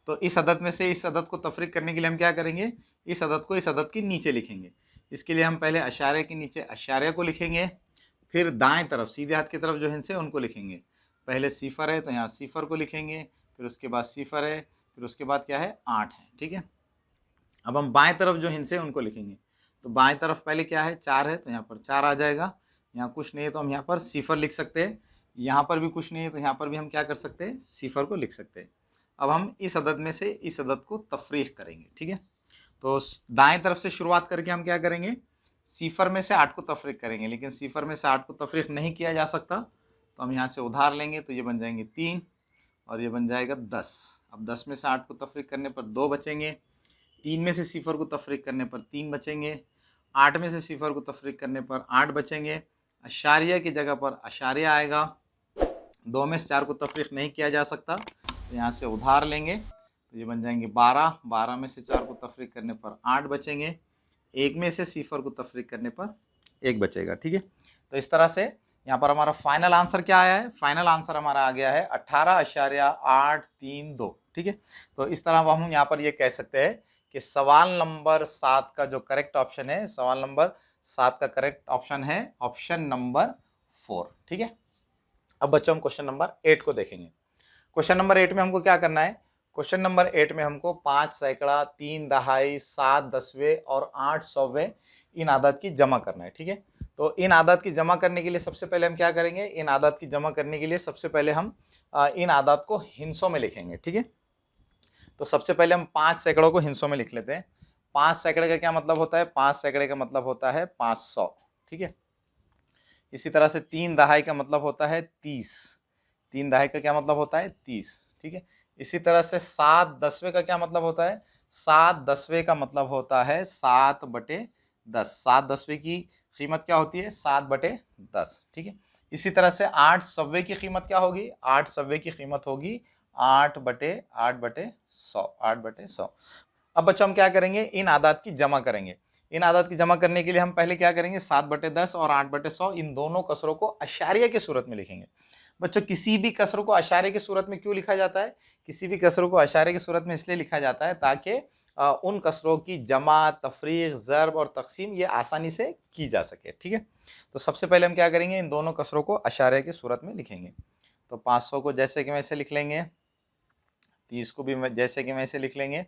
तो इस अदद में से इस अदद को तफरीक करने के लिए हम क्या करेंगे, इस अदद को इस अदद के नीचे लिखेंगे। इसके लिए हम पहले अशारे के नीचे अशारे को लिखेंगे, फिर दाएं तरफ सीधे हाथ की तरफ जो हिंस है उनको लिखेंगे। पहले सिफर है तो यहाँ सिफर को लिखेंगे, फिर उसके बाद सिफर है, फिर उसके बाद क्या है 8 है, ठीक है। अब हम बाएं तरफ जो हिंस है उनको लिखेंगे। तो बाएं तरफ पहले क्या है 4 है तो यहाँ पर 4 आ जाएगा। यहाँ कुछ नहीं है तो हम यहाँ पर सिफर लिख सकते हैं। यहाँ पर भी कुछ नहीं है तो यहाँ पर भी हम क्या कर सकते हैं, सिफर को लिख सकते हैं। अब हम इस अदद में से इस अदद को तफरीक करेंगे, ठीक है। तो दाएं तरफ से शुरुआत करके हम क्या करेंगे, सिफर में से 8 को तफरीक करेंगे। लेकिन सिफर में से 8 को तफरीक नहीं किया जा सकता तो हम यहाँ से उधार लेंगे, तो ये बन जाएंगे 3 और ये बन जाएगा 10। अब 10 में से 8 को तफरीक करने पर 2 बचेंगे, 3 में से सिफर को तफरीक करने पर 3 बचेंगे, 8 में से सिफर को तफरीक करने पर 8 बचेंगे। अशारिया की जगह पर अशारिया आएगा। 2 में से 4 को तफरीक नहीं किया जा सकता तो यहाँ से उधार लेंगे, तो ये बन जाएंगे 12, 12 में से 4 को तफरीक करने पर 8 बचेंगे, 1 में से सिफर को तफरीक करने पर 1 बचेगा। ठीक है, तो इस तरह से यहाँ पर हमारा फाइनल आंसर क्या आया है, फाइनल आंसर हमारा आ गया है 18.832। ठीक है, तो इस तरह हम यहाँ पर ये कह सकते हैं कि सवाल नंबर 7 का जो करेक्ट ऑप्शन है, सवाल नंबर 7 का करेक्ट ऑप्शन है ऑप्शन नंबर 4। ठीक है, अब बच्चों हम क्वेश्चन नंबर 8 को देखेंगे। क्वेश्चन नंबर 8 में हमको क्या करना है, क्वेश्चन नंबर 8 में हमको 5 सैकड़ा, 3 दहाई, 7 दसवें और 8 सौवें इन आदत की जमा करना है। ठीक है, तो इन आदत की जमा करने के लिए सबसे पहले हम क्या करेंगे, इन आदत की जमा करने के लिए सबसे पहले हम इन आदत को हिस्सों में लिखेंगे। ठीक है, तो सबसे पहले हम 5 सैकड़ों को हिस्सों में लिख लेते हैं। 5 सैकड़े का क्या मतलब होता है, 5 सैकड़े का मतलब होता है 500। ठीक है, इसी तरह से 3 दहाई का मतलब होता है 30, 3 दहाई का क्या मतलब होता है 30। ठीक है, इसी तरह से 7 दसवें का क्या मतलब होता है, 7 दसवें का मतलब होता है 7/10। 7 दसवें की कीमत क्या होती है, 7/10। ठीक है, इसी तरह से 8 सव्वे की कीमत क्या होगी, 8 सव्वे की कीमत होगी 8/100, 8/100। अब बच्चों हम क्या करेंगे, इन आदात की जमा करेंगे। इन आदात की जमा करने के लिए हम पहले क्या करेंगे, 7/10 और 8/100 इन दोनों कसरों को अशारिया की सूरत में लिखेंगे। बच्चों किसी भी कसरों को अशारे की सूरत में क्यों लिखा जाता है, किसी भी कसरों को अशारे की सूरत में इसलिए लिखा जाता है ताकि उन कसरों की जमा, तफरीक, ज़र्ब और तकसीम ये आसानी से की जा सके। ठीक है, तो सबसे पहले हम क्या करेंगे, इन दोनों कसरों को अशारे की सूरत में लिखेंगे। तो 500 को जैसे कि वैसे लिख लेंगे, 30 को भी जैसे कि वैसे लिख लेंगे,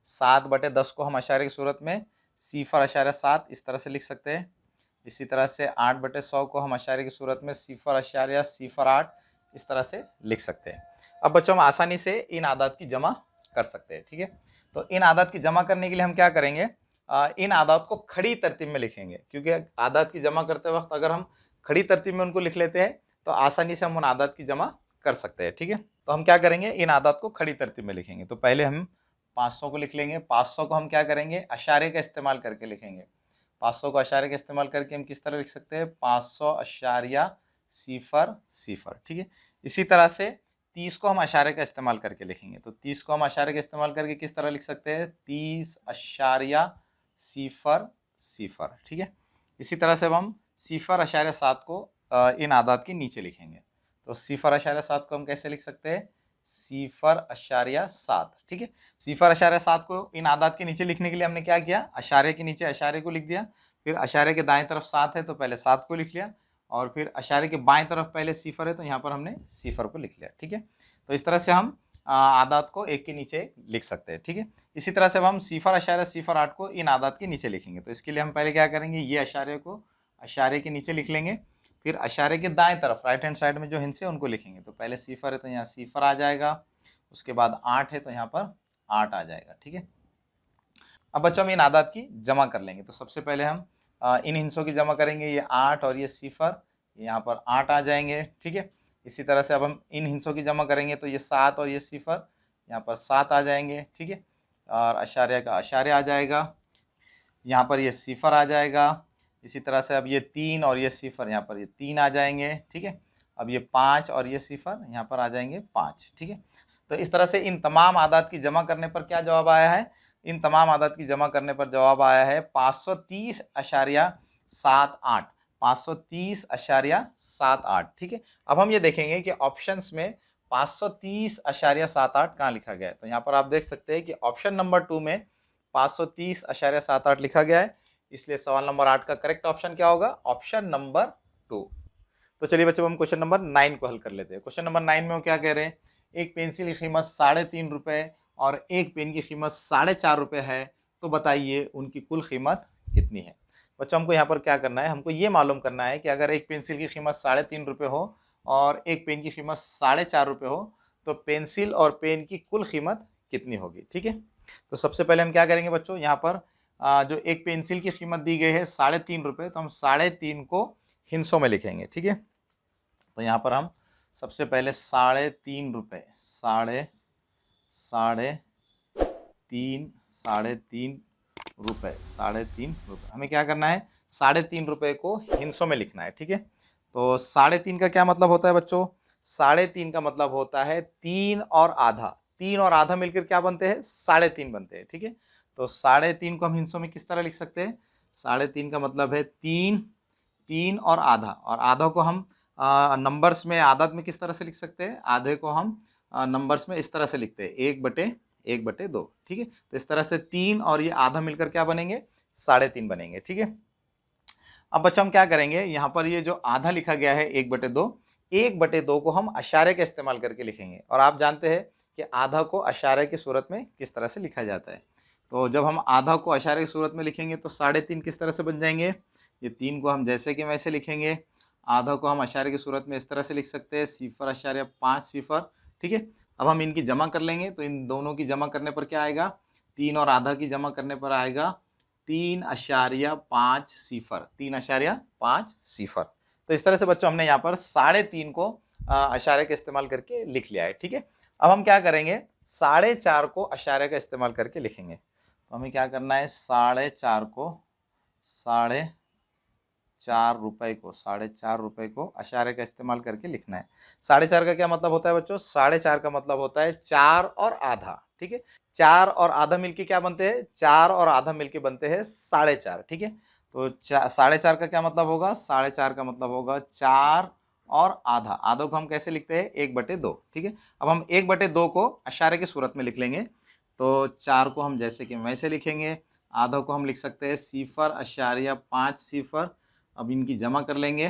7/10 को हम अशारे की सूरत में 0.7 इस तरह से लिख सकते हैं। इसी तरह से 8/100 को हम अशारे की सूरत में 0.08 इस तरह से लिख सकते हैं। अब बच्चों हम आसानी से इन आदात की जमा कर सकते हैं। ठीक है, तो इन आदात की जमा करने के लिए हम क्या करेंगे, इन आदात को खड़ी तरतीब में लिखेंगे, क्योंकि आदात की जमा करते वक्त अगर हम खड़ी तरतीब में उनको लिख लेते हैं तो आसानी से हम उन आदात की जमा कर सकते हैं। ठीक है, तो हम क्या करेंगे, इन आदात को खड़ी तरतीब में लिखेंगे। तो पहले हम 500 को लिख लेंगे। 500 को हम क्या करेंगे, अशारे का इस्तेमाल करके लिखेंगे। 500 को अशारे का इस्तेमाल करके हम किस तरह लिख सकते हैं, 500.00। ठीक है, इसी तरह से 30 को हम अशारे का इस्तेमाल करके लिखेंगे। तो 30 को हम अशारे का इस्तेमाल करके किस तरह लिख सकते हैं, 30.00। ठीक है, इसी तरह से अब हम 0.7 को इन आदात के नीचे लिखेंगे। तो 0.7 को हम कैसे लिख सकते हैं, 0.7। ठीक है, 0.7 को इन आदात के नीचे लिखने के लिए हमने क्या किया, अशारे के नीचे अशारे को लिख दिया, फिर अशारे के दाएं तरफ 7 है तो पहले 7 को लिख लिया, और फिर अशारे के बाएं तरफ पहले 0 है तो यहाँ पर हमने 0 को लिख लिया। ठीक है, तो इस तरह से हम आदात को एक के नीचे लिख सकते हैं। ठीक है, इसी तरह से अब हम 0.08 को इन आदात के नीचे लिखेंगे। तो इसके लिए हम पहले क्या करेंगे, ये अशारे को अशारे के नीचे लिख लेंगे, फिर अशारे के दाएं तरफ राइट हैंड साइड में जो हिंस है उनको लिखेंगे। तो पहले 0 है तो यहाँ 0 आ जाएगा, उसके बाद 8 है तो यहाँ पर 8 आ जाएगा। ठीक है, अब बच्चों हम इन आदात की जमा कर लेंगे। तो सबसे पहले हम इन हिंसों की जमा करेंगे, ये 8 और ये 0, यहाँ पर 8 आ जाएंगे। ठीक है, इसी तरह से अब हम इन हिंसों की जमा करेंगे तो ये 7 और ये 0 यहाँ पर 7 आ जाएंगे। ठीक है, और अशारे का अशारे आ जाएगा, यहाँ पर ये 0 आ जाएगा। इसी तरह से अब ये 3 और ये 0 यहाँ पर ये 3 आ जाएंगे। ठीक है, अब ये 5 और ये 0 यहाँ पर आ जाएंगे 5। ठीक है, तो इस तरह से इन तमाम आदात की जमा करने पर क्या जवाब आया है, इन तमाम आदात की जमा करने पर जवाब आया है 530.78, 530.78। ठीक है, अब हम ये देखेंगे कि ऑप्शंस में 530.78 कहाँ लिखा गया है। तो यहाँ पर आप देख सकते हैं कि ऑप्शन नंबर 2 में 530.78 लिखा गया है, इसलिए सवाल नंबर 8 का करेक्ट ऑप्शन क्या होगा, ऑप्शन नंबर 2। तो चलिए बच्चों हम क्वेश्चन नंबर 9 को हल कर लेते हैं। क्वेश्चन नंबर 9 में वो क्या कह रहे हैं, एक पेंसिल की कीमत 3.5 रुपये और एक पेन की कीमत 4.5 रुपये है, तो बताइए उनकी कुल कीमत कितनी है। बच्चों हमको यहाँ पर क्या करना है, हमको ये मालूम करना है कि अगर एक पेंसिल की कीमत 3.5 रुपये हो और एक पेन की कीमत 4.5 रुपये हो तो पेंसिल और पेन की कुल कीमत कितनी होगी। ठीक है, तो सबसे पहले हम क्या करेंगे बच्चों, यहाँ पर जो एक पेंसिल की कीमत दी गई है 3.5 रुपये, तो हम 3.5 को हिंसों में लिखेंगे। ठीक है, तो यहाँ पर हम सबसे पहले 3.5 रुपये, 3.5 रुपये हमें क्या करना है, 3.5 रुपये को हिंसों में लिखना है। ठीक है, तो 3.5 का क्या मतलब होता है बच्चों, 3.5 का मतलब होता है 3 और आधा। 3 और आधा मिलकर क्या बनते हैं, 3.5 बनते हैं। ठीक है, तो 3.5 को हम हिस्सों में किस तरह लिख सकते हैं, 3.5 का मतलब है 3, 3 और आधा, और आधा को हम नंबर्स में आदत में किस तरह से लिख सकते हैं, आधे को हम नंबर्स में इस तरह से लिखते हैं 1/2। ठीक है, तो इस तरह से 3 और ये आधा मिलकर क्या बनेंगे, 3.5 बनेंगे। ठीक है, अब बच्चों हम क्या करेंगे, यहाँ पर ये जो आधा लिखा गया है 1/2, 1/2 को हम अशारे का इस्तेमाल करके लिखेंगे, और आप जानते हैं कि आधा को अशारे की सूरत में किस तरह से लिखा जाता है। तो जब हम आधा को अशारे की सूरत में लिखेंगे तो 3.5 किस तरह से बन जाएंगे, ये 3 को हम जैसे कि वैसे लिखेंगे, आधा को हम अशारे की सूरत में इस तरह से लिख सकते हैं 0.5 ठीक है। अब हम इनकी जमा कर लेंगे, तो इन दोनों की जमा करने पर क्या आएगा, 3 और आधा की जमा करने पर आएगा 3.5 3.5। तो इस तरह से बच्चों हमने यहाँ पर 3.5 को अशारे का इस्तेमाल करके लिख लिया है। ठीक है, अब हम क्या करेंगे, 4.5 को अशारे का इस्तेमाल करके लिखेंगे। तो हमें क्या करना है, 4.5 को 4.5 रुपए को अशारे का इस्तेमाल करके लिखना है। 4.5 का क्या मतलब होता है बच्चों, 4.5 का मतलब होता है 4 और आधा। ठीक है, 4 और आधा मिलके क्या बनते हैं, 4 और आधा मिलके बनते हैं 4.5। ठीक है, तो 4.5 का क्या मतलब होगा, 4.5 का मतलब होगा 4 और आधा, आधा को हम कैसे लिखते हैं, 1/2। ठीक है, अब हम 1/2 को अशारे की सूरत में लिख लेंगे, तो 4 को हम जैसे कि वैसे लिखेंगे, आधा को हम लिख सकते हैं 0.5। अब इनकी जमा कर लेंगे,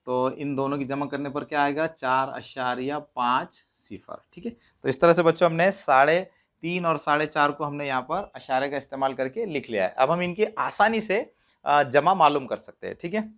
तो इन दोनों की जमा करने पर क्या आएगा, 4.5। ठीक है, तो इस तरह से बच्चों हमने 3.5 और 4.5 को हमने यहाँ पर अशारे का इस्तेमाल करके लिख लिया है। अब हम इनकी आसानी से जमा मालूम कर सकते हैं। ठीक है,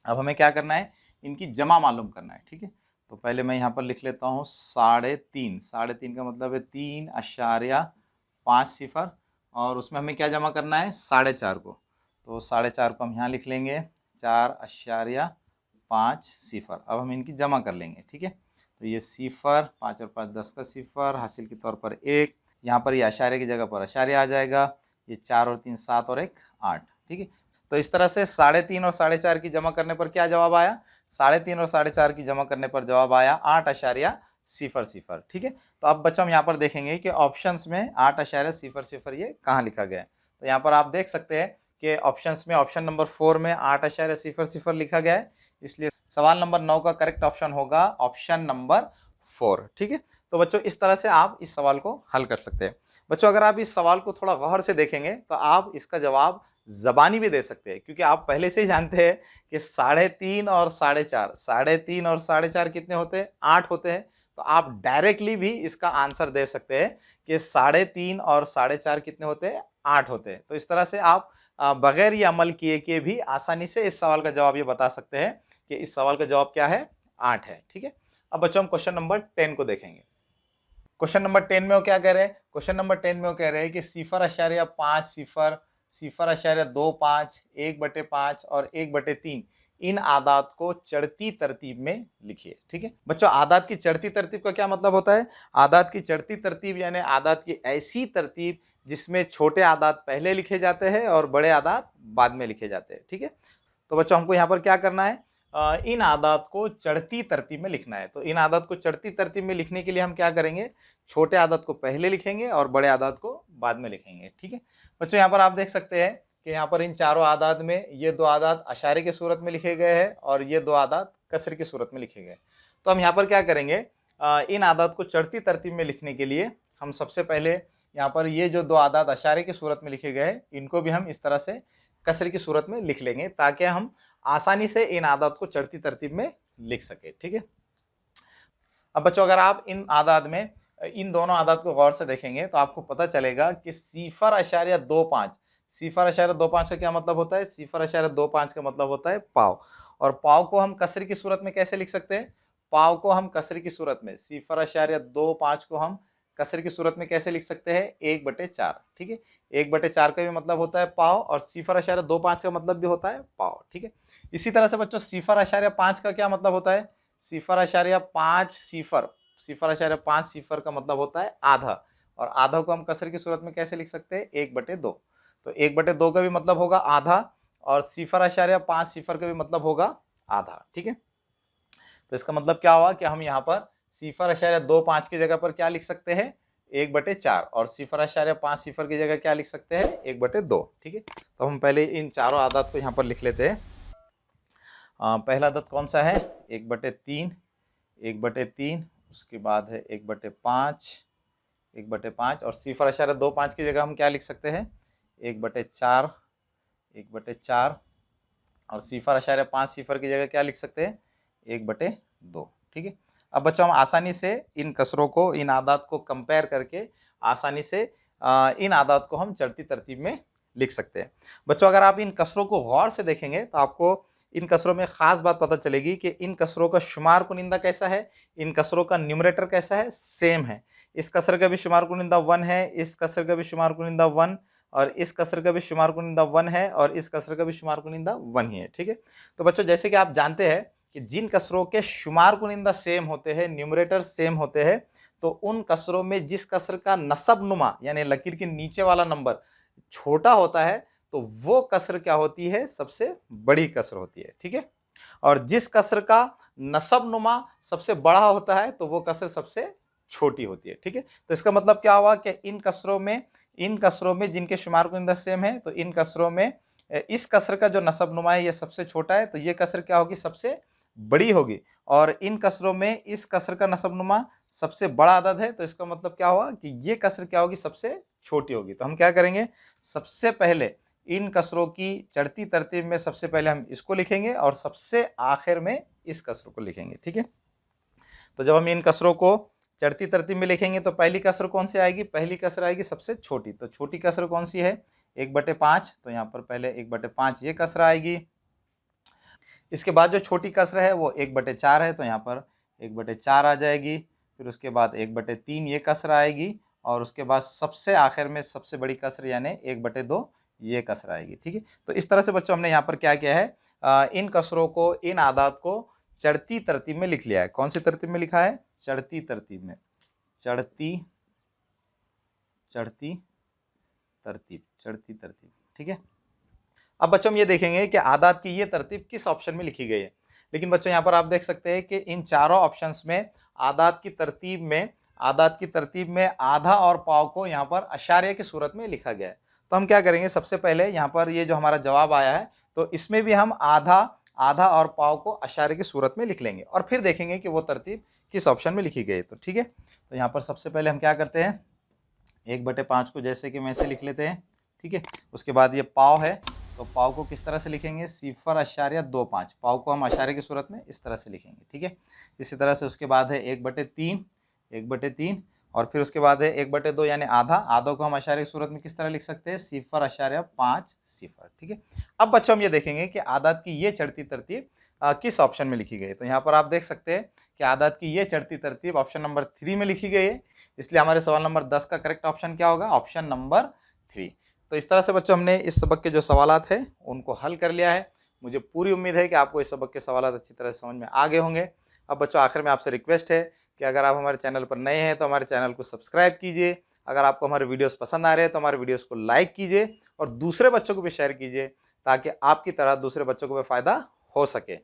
अब हमें क्या करना है, इनकी जमा मालूम करना है। ठीक है, तो पहले मैं यहाँ पर लिख लेता हूँ 3.5 का मतलब है 3.5, और उसमें हमें क्या जमा करना है, 4.5 को, तो 4.5 को हम यहाँ लिख लेंगे 4.5। अब हम इनकी जमा कर लेंगे। ठीक है, तो ये 0, 5 और 5 10 का 0 हासिल के तौर पर 1, यहाँ पर ये अशारे की जगह पर अशारे आ जाएगा, ये 4 और 3 7 और 1 8। ठीक है, तो इस तरह से 3.5 और 4.5 की जमा करने पर क्या जवाब आया, 3.5 और 4.5 की जमा करने पर जवाब आया 8.000। ठीक है, तो अब बच्चों हम यहाँ पर देखेंगे कि ऑप्शंस में 8.000 ये कहाँ लिखा गया है। तो यहाँ पर आप देख सकते हैं कि ऑप्शंस में ऑप्शन नंबर 4 में 8.000 लिखा गया है, इसलिए सवाल नंबर 9 का करेक्ट ऑप्शन होगा ऑप्शन नंबर 4। ठीक है, तो बच्चों इस तरह से आप इस सवाल को हल कर सकते हैं। बच्चों अगर आप इस सवाल को थोड़ा गौर से देखेंगे तो आप इसका जवाब ज़बानी भी दे सकते हैं, क्योंकि आप पहले से ही जानते हैं कि 3.5 और 4.5, 3.5 और 4.5 कितने होते हैं, 8 होते हैं। तो आप डायरेक्टली भी इसका आंसर दे सकते हैं कि 3.5 और 4.5 कितने होते हैं, 8 होते हैं। तो इस तरह से आप बगैर ये अमल किए कि भी आसानी से इस सवाल का जवाब ये बता सकते हैं कि इस सवाल का जवाब क्या है, 8 है। ठीक है, अब बच्चों हम क्वेश्चन नंबर 10 को देखेंगे। क्वेश्चन नंबर 10 में वो क्या कह रहे हैं, क्वेश्चन नंबर 10 में वो कह रहे हैं कि 0.5, 0.25, 1/5 और 1/3 इन आदात को चढ़ती तरतीब में लिखिए। ठीक है बच्चों, आदात की चढ़ती तरतीब का क्या मतलब होता है, आदात की चढ़ती तरतीब यानी आदात की ऐसी तरतीब जिसमें छोटे आदात पहले लिखे जाते हैं और बड़े आदात बाद में लिखे जाते हैं। ठीक है, तो बच्चों हमको यहाँ पर क्या करना है, इन आदात को चढ़ती तरतीब में लिखना है। तो इन आदात को चढ़ती तरतीब में लिखने के लिए हम क्या करेंगे, छोटे आदात को पहले लिखेंगे और बड़े आदात को बाद में लिखेंगे। ठीक है बच्चों, यहाँ पर आप देख सकते हैं कि यहाँ पर इन चारों आदात में ये 2 आदात अशारे की सूरत में लिखे गए हैं और ये 2 आदात कसर की सूरत में लिखे गए। तो हम यहाँ पर क्या करेंगे, इन आदात को चढ़ती तरतीब में लिखने के लिए हम सबसे पहले यहाँ पर ये जो 2 आदात अशारे की सूरत में लिखे गए इनको भी हम इस तरह से कसर की सूरत में लिख लेंगे, ताकि हम आसानी से इन आदात को चढ़ती तरतीब में लिख सके। ठीक है, अब बच्चों अगर आप इन आदात में इन दोनों आदात को गौर से देखेंगे तो आपको पता चलेगा कि 0.25, 0.25 का क्या मतलब होता है, 0.25 का मतलब होता है पाव, और पाव को हम कसर की सूरत में कैसे लिख सकते हैं, पाव को हम कसर की सूरत में 0.25 को हम कसर की सूरत में कैसे लिख सकते हैं, 1/4। ठीक है, 1/4 का भी मतलब होता है पाव और 0.25 का मतलब भी होता है पाव। ठीक है, इसी तरह से बच्चों 0.5 का क्या मतलब होता है, 0.5 का मतलब होता है आधा, और आधा को हम कसर की सूरत में कैसे लिख सकते हैं, 1/2। तो 1/2 का भी मतलब होगा आधा और 0.5 का भी मतलब होगा आधा। ठीक है, तो इसका मतलब क्या हुआ कि हम यहाँ पर 0.25 की जगह पर क्या लिख सकते हैं, 1/4 और 0.5 सिफर की जगह क्या लिख सकते हैं 1/2। ठीक है, तो हम पहले इन चारों आदत को यहाँ पर लिख लेते हैं। पहला आदत कौन सा है 1/3, 1/3, उसके बाद है 1/5, 1/5 और 0.25 की जगह हम क्या लिख सकते हैं 1/4, 1/4 और 0.5 सिफर की जगह क्या लिख सकते हैं 1/2। ठीक है, अब बच्चों हम आसानी से इन कसरों को, इन आदात को कंपेयर करके आसानी से इन आदात को हम चढ़ती तरतीब में लिख सकते हैं। बच्चों अगर आप इन कसरों को गौर से देखेंगे तो आपको इन कसरों में खास बात पता चलेगी कि इन कसरों का शुमार कुनिंदा कैसा है, इन कसरों का न्यूमरेटर कैसा है, सेम है। इस कसर का भी शुमार कुनिंदा 1 है, इस कसर का भी शुमार कुनिंदा 1 और इस कसर का भी शुमार कुनिंदा 1 है और इस कसर का भी शुमार कुनिंदा 1 ही है। ठीक है, तो बच्चों जैसे कि आप जानते हैं कि जिन कसरों के शुमार कुनिंदा सेम होते हैं, न्यूमरेटर सेम होते हैं, तो उन कसरों में जिस कसर का नसब नुमा यानी लकीर के नीचे वाला नंबर छोटा होता है तो वो कसर क्या होती है, सबसे बड़ी कसर होती है। ठीक है, और जिस कसर का नसब नुमा सबसे बड़ा होता है तो वो कसर सबसे छोटी होती है। ठीक है, तो इसका मतलब क्या हुआ कि इन कसरों में जिनके शुमार कुनिंदा सेम है तो इन कसरों में इस कसर का जो नसब नुमा है ये सबसे छोटा है तो ये कसर क्या होगी, सबसे बड़ी होगी। और इन कसरों में इस कसर का नसब नुमा सबसे बड़ा अदद है तो इसका मतलब क्या हुआ कि ये कसर क्या होगी, सबसे छोटी होगी। तो हम क्या करेंगे, सबसे पहले इन कसरों की चढ़ती तरतीब में सबसे पहले हम इसको लिखेंगे और सबसे आखिर में इस कसर को लिखेंगे। ठीक है, तो जब हम इन कसरों को चढ़ती तरतीब में लिखेंगे तो पहली कसर कौन सी आएगी, पहली कसर आएगी सबसे छोटी। तो छोटी कसर कौन सी है 1/5, तो यहाँ पर पहले 1/5 ये कसर आएगी। इसके बाद जो छोटी कसर है वो 1/4 है तो यहाँ पर 1/4 आ जाएगी। फिर उसके बाद 1/3 ये कसर आएगी और उसके बाद सबसे आखिर में सबसे बड़ी कसर यानी 1/2 ये कसर आएगी। ठीक है, तो इस तरह से बच्चों हमने यहाँ पर क्या किया है, इन कसरों को, इन आदात को चढ़ती तरतीब में लिख लिया है। कौन सी तरतीब में लिखा है, चढ़ती तरतीब में, चढ़ती तरतीब। ठीक है, अब बच्चों हम ये देखेंगे कि आदात की ये तरतीब किस ऑप्शन में लिखी गई है। लेकिन बच्चों यहाँ पर आप देख सकते हैं कि इन चारों ऑप्शंस में आदात की तरतीब में आधा और पाव को यहाँ पर अशारिया की सूरत में लिखा गया है। तो हम क्या करेंगे, सबसे पहले यहाँ पर ये जो हमारा जवाब आया है तो इसमें भी हम आधा और पाव को अशारे की सूरत में लिख लेंगे और फिर देखेंगे कि वो तरतीब किस ऑप्शन में लिखी गई है। तो ठीक है, तो यहाँ पर सबसे पहले हम क्या करते हैं, 1/5 को जैसे कि वैसे लिख लेते हैं। ठीक है, उसके बाद ये पाव है तो पाव को किस तरह से लिखेंगे, 0.25। पाव को हम अशारे की सूरत में इस तरह से लिखेंगे। ठीक है, इसी तरह से उसके बाद है 1/3 और फिर उसके बाद है 1/2 यानी आधा को हम अशारे की सूरत में किस तरह लिख सकते हैं, 0.5 सिफर। ठीक है, अब बच्चों हम ये देखेंगे कि आदात की ये चढ़ती तरतीब किस ऑप्शन में लिखी गई है। तो यहाँ पर आप देख सकते हैं कि आदात की ये चढ़ती तरतीब ऑप्शन नंबर 3 में लिखी गई है, इसलिए हमारे सवाल नंबर 10 का करेक्ट ऑप्शन क्या होगा, ऑप्शन नंबर 3। तो इस तरह से बच्चों हमने इस सबक के जो सवालात हैं उनको हल कर लिया है। मुझे पूरी उम्मीद है कि आपको इस सबक के सवालात अच्छी तरह से समझ में आ गए होंगे। अब बच्चों आखिर में आपसे रिक्वेस्ट है कि अगर आप हमारे चैनल पर नए हैं तो हमारे चैनल को सब्सक्राइब कीजिए। अगर आपको हमारे वीडियोस पसंद आ रहे हैं तो हमारे वीडियोस को लाइक कीजिए और दूसरे बच्चों को भी शेयर कीजिए ताकि आपकी तरह दूसरे बच्चों को भी फ़ायदा हो सके।